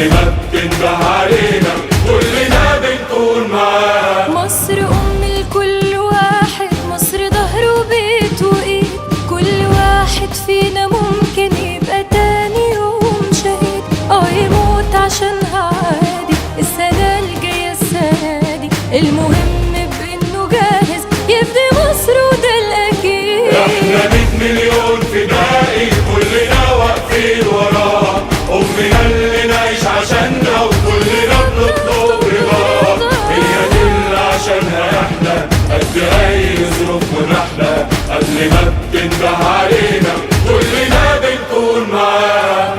قبل ما بتنده علينا كلنا بنكون معاها. مصر أم لكل واحد، مصر ظهر وبيت وإيد، كل واحد فينا ممكن يبقى تاني يوم شهيد. يموت عشانها عادي، السنة الجاية السنة دي، المهم بإنه جاهز يفدي مصر وده الأكيد. احنا 100 مليون فدائي كلنا واقفين وراها، أمنا اللي نعيش عشاننا وكلنا بنطلب رضاها. هي دي اللي عشانها احنا قد أي ظروف ونحلة، قبل ما بتنده علينا كلنا بنكون معاها.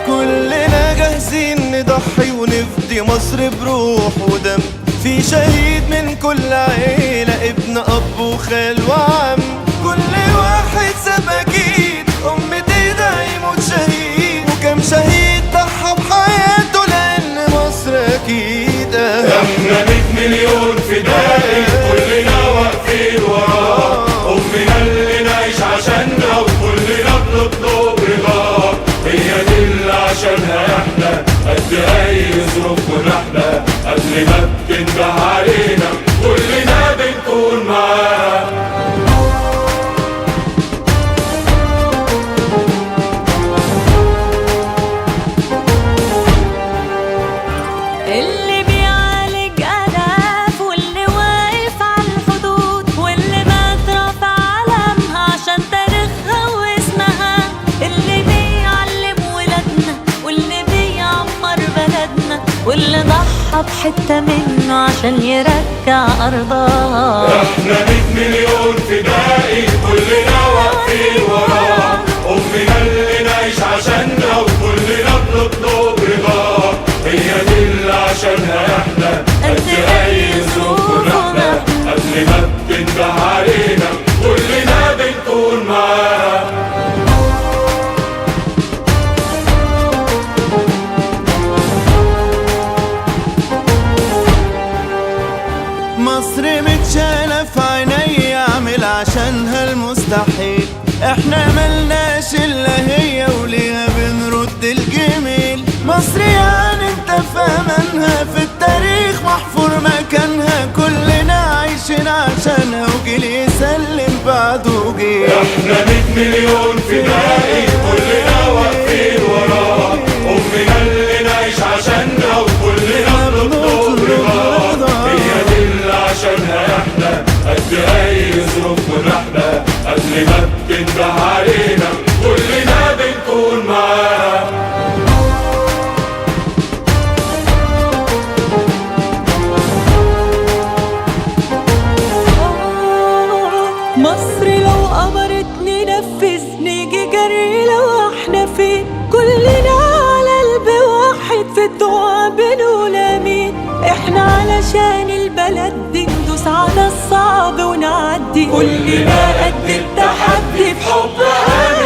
كلنا جاهزين نضحي ونفدي مصر بروح ودم، في شهيد من كل عيلة، ابن أب وخال وعم، كل واحد ساب أكيد أمتي ده يموت شهيد، وكم شهيد ضحى بحياته لأن مصر أكيد احنا 100 مليون فدائي كلنا واقفين وراها، أمنا اللي نعيش عشاننا وكلنا بنطلب رضاها. هي دي اللي عشانها احنا قد أي ظروف ونحلة، قبل ما بتنده علينا كلنا بنكون معاها. اللي بيعالج آلاف، واللي واقف على الحدود، واللي مات رافع علمها عشان تاريخها واسمها، اللي بيعلم ولادنا، واللي بيعمر بلدنا، واللي ضحى بحتة منه عشان يرجع أرضها. احنا 100 مليون فدائي كلنا واقفين وراها، أمنا اللي نعيش عشاننا وكلنا بنطلب رضاها. هي دي اللي عشانها احنا قد أي ظروف ونحلة، قبل ما بتنده علينا كلنا بنكون معاها. مصر متشالة في عيني، اعمل عشانها المستحيل، احنا ملناش الا هي وليها بنرد الجميل. مصر يعني انت في امانها، في التاريخ محفور مكانها، كلنا عايشين عشانها وجيل يسلم بعده جيل. احنا 100 مليون فدائي كلنا واقفين وراها، أمنا اللي نعيش عشاننا وكلنا بنطلب رضاها. هي دي اللي عشانها احنا قد أي ظروف ونحلة، قبل ما بتنده علينا كلنا بنكون معاها. مصر لو أمرت ننفذ، نيجي جري لو احنا فين، كلنا على قلب واحد في الدعاء بنقول آمين. احنا علشان البلد دي ندوس على الصعب ونعدي، كلنا قد التحدي في حب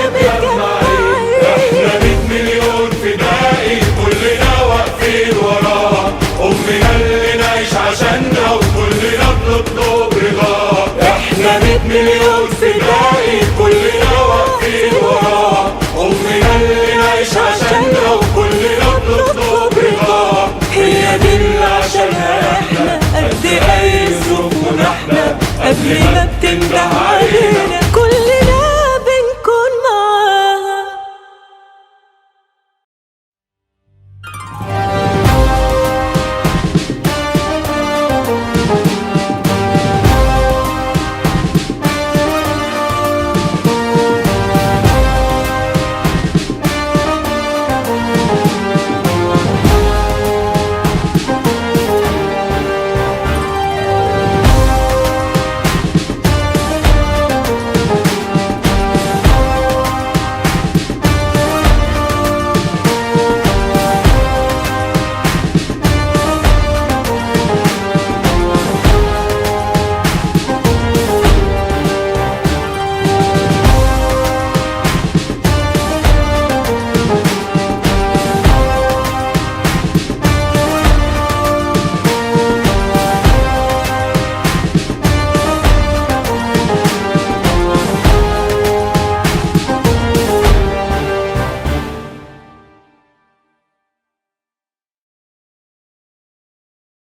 متجمعين. احنا 100 مليون فدائي كلنا واقفين وراها، أمنا اللي نعيش عشاننا وكلنا بنطلب رضاها. احنا 100 مليون فدائي كلنا واقفين وراها، أمنا اللي نعيش عشاننا وكلنا بنطلب رضاها. هي دي اللي عشانها احنا قد أي ظروف ونحلة، قبل ما بتنده علينا